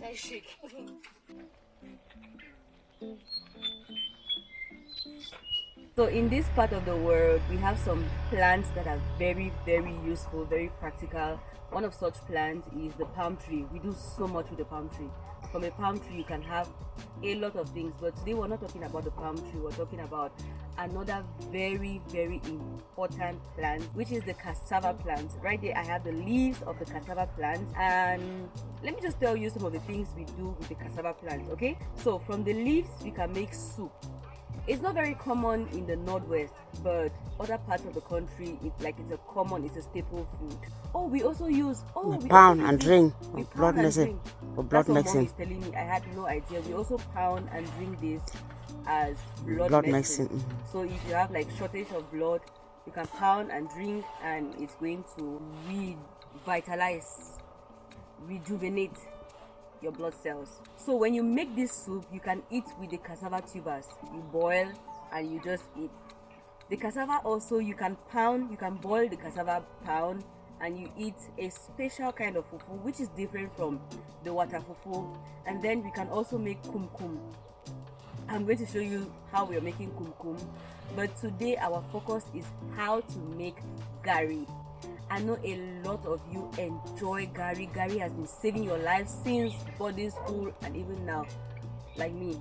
I shake. So in this part of the world, we have some plants that are very, very useful, very practical. One of such plants is the palm tree. We do so much with the palm tree. From a palm tree, you can have a lot of things. But today we're not talking about the palm tree. We're talking about another very, very important plant, which is the cassava plant. Right there, I have the leaves of the cassava plant. And let me just tell you some of the things we do with the cassava plant, okay? So from the leaves, we can make soup. It's not very common in the northwest, but other parts of the country, it's a staple food. Oh, we also use pound and drink we blood pound and mixing drink. or blood That's what mixing. Mom is telling me. I had no idea. We also pound and drink this as blood mixing. medicine. So if you have like shortage of blood, you can pound and drink, and it's going to revitalize, rejuvenate your blood cells. So when you make this soup, you can eat with the cassava tubers. You boil and you just eat. The cassava also, you can boil the cassava pound, and you eat a special kind of fufu, which is different from the water fufu. And then we can also make kumkum. I'm going to show you how we are making kumkum, but today our focus is how to make garri. I know a lot of you enjoy garri. Garri has been saving your life since boarding school and even now, like me.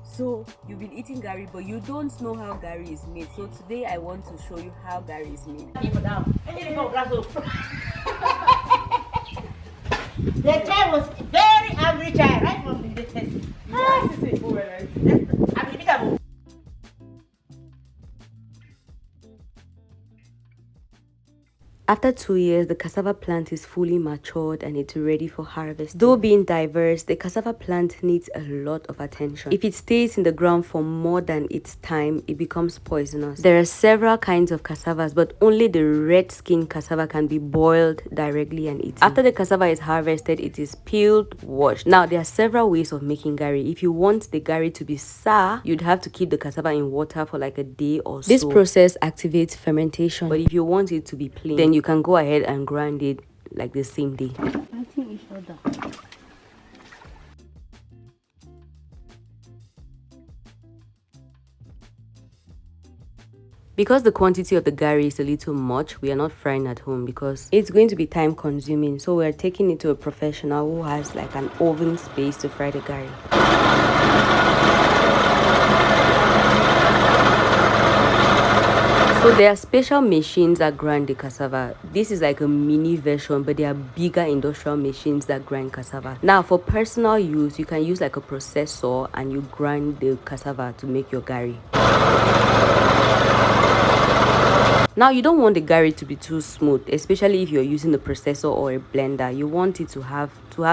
So you've been eating garri, but you don't know how garri is made. So today I want to show you how garri is made. The child was very angry child right from the beginning. After 2 years, the cassava plant is fully matured and it's ready for harvest. Though being diverse, the cassava plant needs a lot of attention. If it stays in the ground for more than its time, it becomes poisonous. There are several kinds of cassavas, but only the red skin cassava can be boiled directly and eaten. After the cassava is harvested, it is peeled, washed. Now, there are several ways of making garri. If you want the garri to be sour, you'd have to keep the cassava in water for like a day or so. This process activates fermentation, but if you want it to be plain, then you can go ahead and grind it like the same day. I think it's all done. Because the quantity of the garri is a little much, we are not frying at home because it's going to be time consuming. So we are taking it to a professional who has like an oven space to fry the garri. So there are special machines that grind the cassava. This is like a mini version, but there are bigger industrial machines that grind cassava. Now for personal use, you can use like a processor and you grind the cassava to make your garri. Now you don't want the garri to be too smooth, especially if you're using a processor or a blender. You want it to have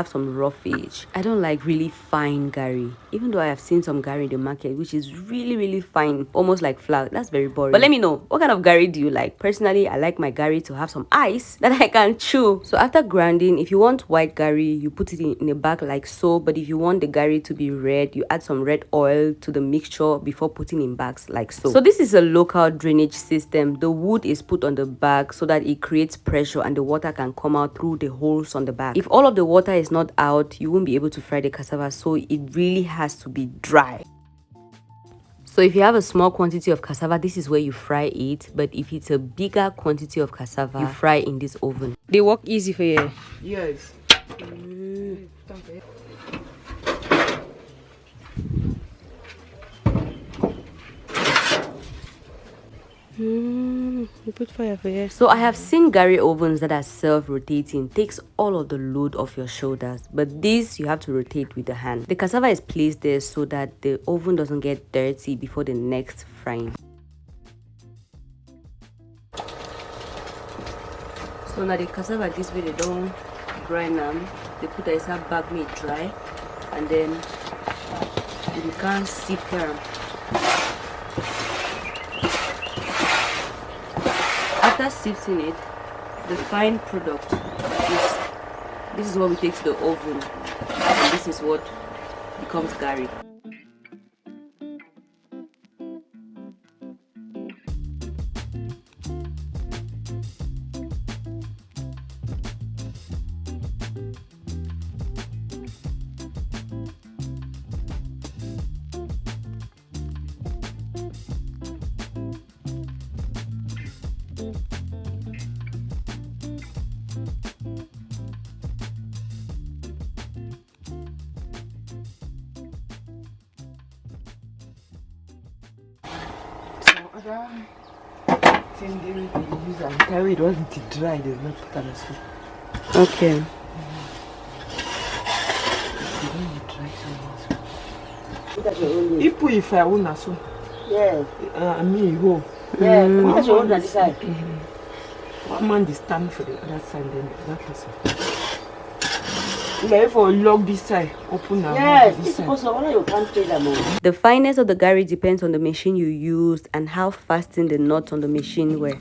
some rough edge. I don't like really fine garri, even though I have seen some garri in the market which is really, really fine, almost like flour. That's very boring. But let me know, what kind of garri do you like? Personally, I like my garri to have some ice that I can chew. So after grinding, if you want white garri, you put it in a bag like so. But if you want the garri to be red, you add some red oil to the mixture before putting in bags like so. So this is a local drainage system. The wood is put on the bag so that it creates pressure and the water can come out through the holes on the bag. If all of the water is not out, you won't be able to fry the cassava, so it really has to be dry. So if you have a small quantity of cassava, this is where you fry it. But if it's a bigger quantity of cassava, you fry in this oven. They work easy for you? Yes. You put fire for you. So I have seen garri ovens that are self-rotating. Takes all of the load off your shoulders, but this you have to rotate with the hand. The cassava is placed there so that the oven doesn't get dirty before the next frying. So now the cassava this way, they don't grind them. They put the inside bag, make it dry, and then you can sift them. After sifting it, the fine product this is what we take to the oven, and this is what becomes garri. that thing they use and carry it wasn't dry, they will not put on a soup. Okay. Ipu if I want so. Yes. I mean, go. Yeah. That's your own on this side. One man is stand for the other side, then the other person. If I lock this side, open now. Yes, it's possible. You can't trade them all. The fineness of the garri depends on the machine you used and how fastened the nuts on the machine were.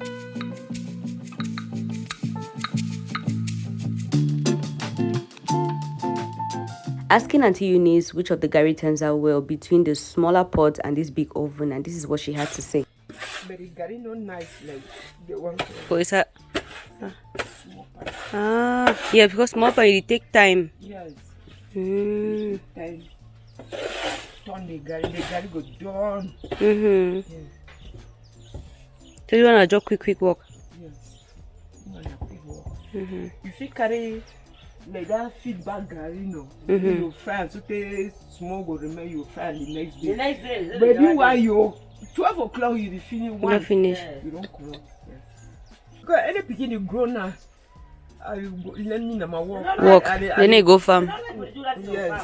Asking Auntie Eunice which of the garri turns out well between the smaller pot and this big oven, and this is what she had to say. But the garri not nice like the one. Oh, is that? Yeah, because small pot it take time. Yes. Mm. Time. Turn the garri go down. Mm-hmm. Yes. So you wanna just quick walk? Yes. You wanna quick walk. Mm-hmm. If you carry like that feedback garri, no, Mm-hmm. you fry so take small go remain you fry the next day. The next day. But meanwhile you 12 o'clock you finish one. Not finish. You don't come. Yes. Because any beginning grow now. I let me know my work. Walk. Then they go farm. Yes.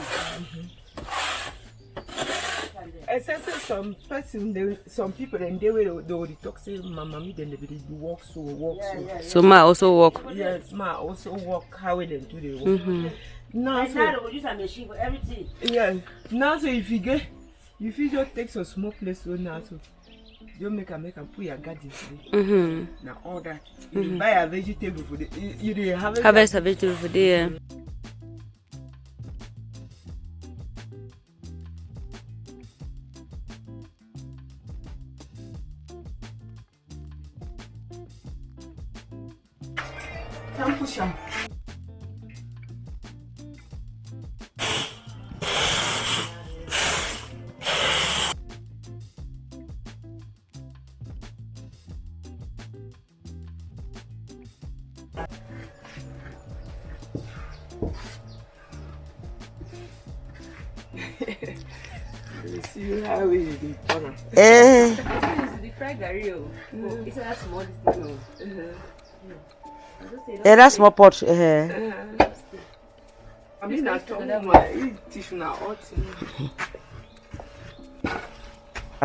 Except some person, some people, and they will talk say, "Mama, me then they will walk so walk so." So ma also walk. Yes, ma also walk how they do the work. Mm-hmm. Now And so now they will use a machine for everything. yes, now so if you just take some small place so now so you make and put your garden today. Mm-hmm. Now all that you buy a vegetable for the you Harvest a vegetable for there. Can't push them. You see how we do turn. Eh. The fried garri. It's a small thing. Yeah, that's small pot. I mean, I told my teach now hot.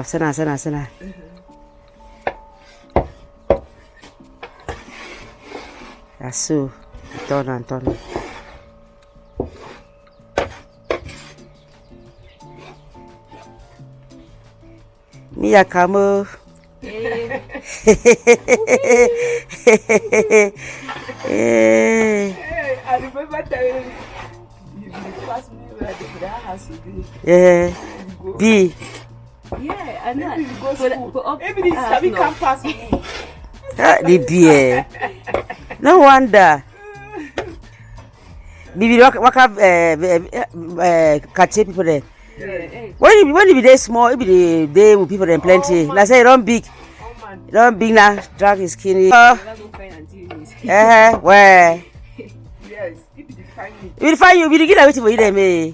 Sena. That's so. Turn. Mia Kamo. I remember telling you pass me where the house will be. Yeah. B. Yeah, I know. Maybe you go school. Maybe the Sabi can't pass me. The beer. No wonder. Bibi waka catch people there. When you be there small, it be the day with people there plenty. Like say run big now, drag his skinny. Where? Yes, it be fine. We'll find you. We'll get away for you there, me.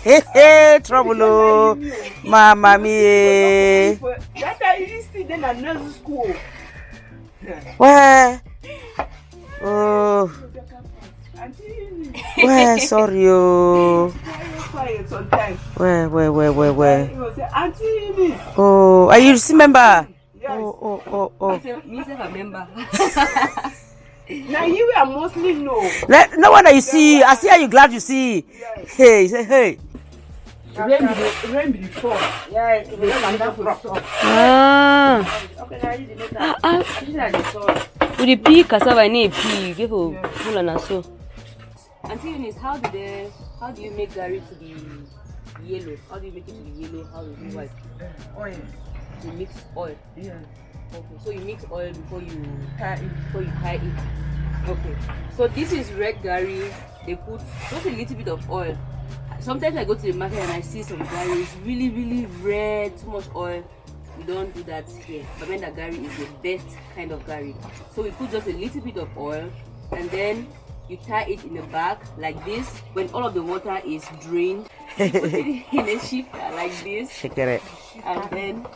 Hey, trouble, oh, mama me. That I used to then another school. Where? Oh, where? Sorry, oh. Where? Oh, are you remember? Oh. Me say a member. Now you are mostly no. No wonder you see. I see how you glad you see. Yes. Hey, say hey. Rain before. Yeah, it will not that for Okay, now you did that. This is the sauce. With the pea cassava, I need pea. Give her full and so. Auntie Eunice, how do you make garri to be yellow? How do you make it to be yellow? How do you do white? Oil. You mix oil. Yeah. Okay, so you mix oil before you tie it. Okay, so this is red garri. They put just a little bit of oil. Sometimes I go to the market and I see some garri. It's really, really red, too much oil. We don't do that here. Bamenda garri is the best kind of garri. So we put just a little bit of oil and then you tie it in the bag like this. When all of the water is drained, you put it in a shifter like this. Shake it. And then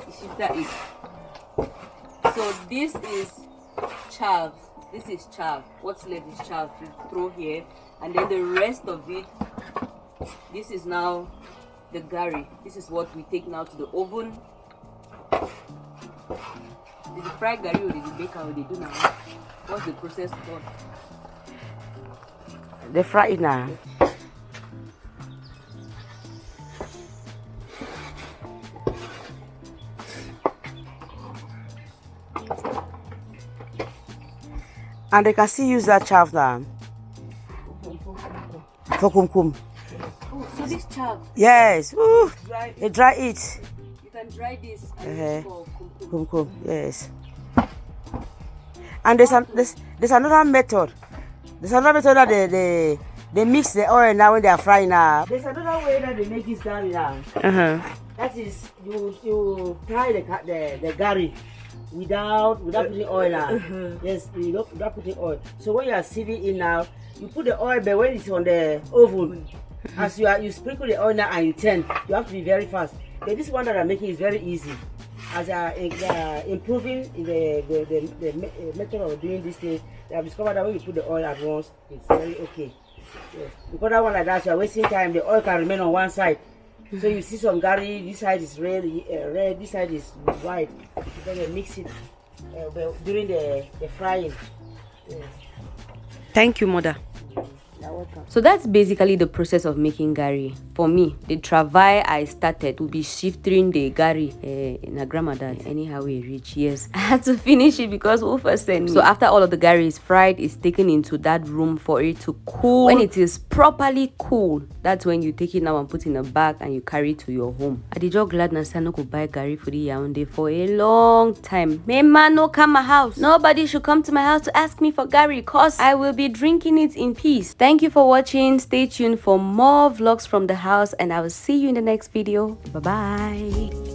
You shifter it. So this is chaff. This is chaff. What's left is chaff. You throw here, and then the rest of it. This is now the garri. This is what we take now to the oven. Did the fry garri or did the bake how they do now? What's the process called? They fry it now. And they can still use that chaff now. For kumkum. Oh, so this chaff. Yes. Ooh. Dry. They dry it. You can dry this and use for kumkum. Kumkum. Yes. And there's another method. There's another method that they mix the oil now when they are frying now. There's another way that they make this garri now. That is you fry the garri without putting oil now. Yes, without putting oil. So when you are sieving in now, you put the oil, but when it's on the oven, as you sprinkle the oil now and you turn, you have to be very fast. But this one that I'm making is very easy. As improving the method of doing this thing, they have discovered that when you put the oil at once, it's very okay. Yes. Because that one like that, you are wasting time. The oil can remain on one side. So you see some garri, this side is red, this side is white. Then you mix it during the frying. Yes. Thank you, mother. You're welcome. So that's basically the process of making garri. For me, the travail I started to be shifting the garri in a grandmother. Anyhow we reach, yes. I had to finish it because who first sent me. So after all of the garri is fried, it's taken into that room for it to cool. When it is properly cool, that's when you take it now and put in a bag and you carry it to your home. I did just glad Nasa no could buy garri for the Yaounde for a long time. May man no come my house. Nobody should come to my house to ask me for garri cause I will be drinking it in peace. Thank you for watching. Stay tuned for more vlogs from the house and I will see you in the next video. Bye bye.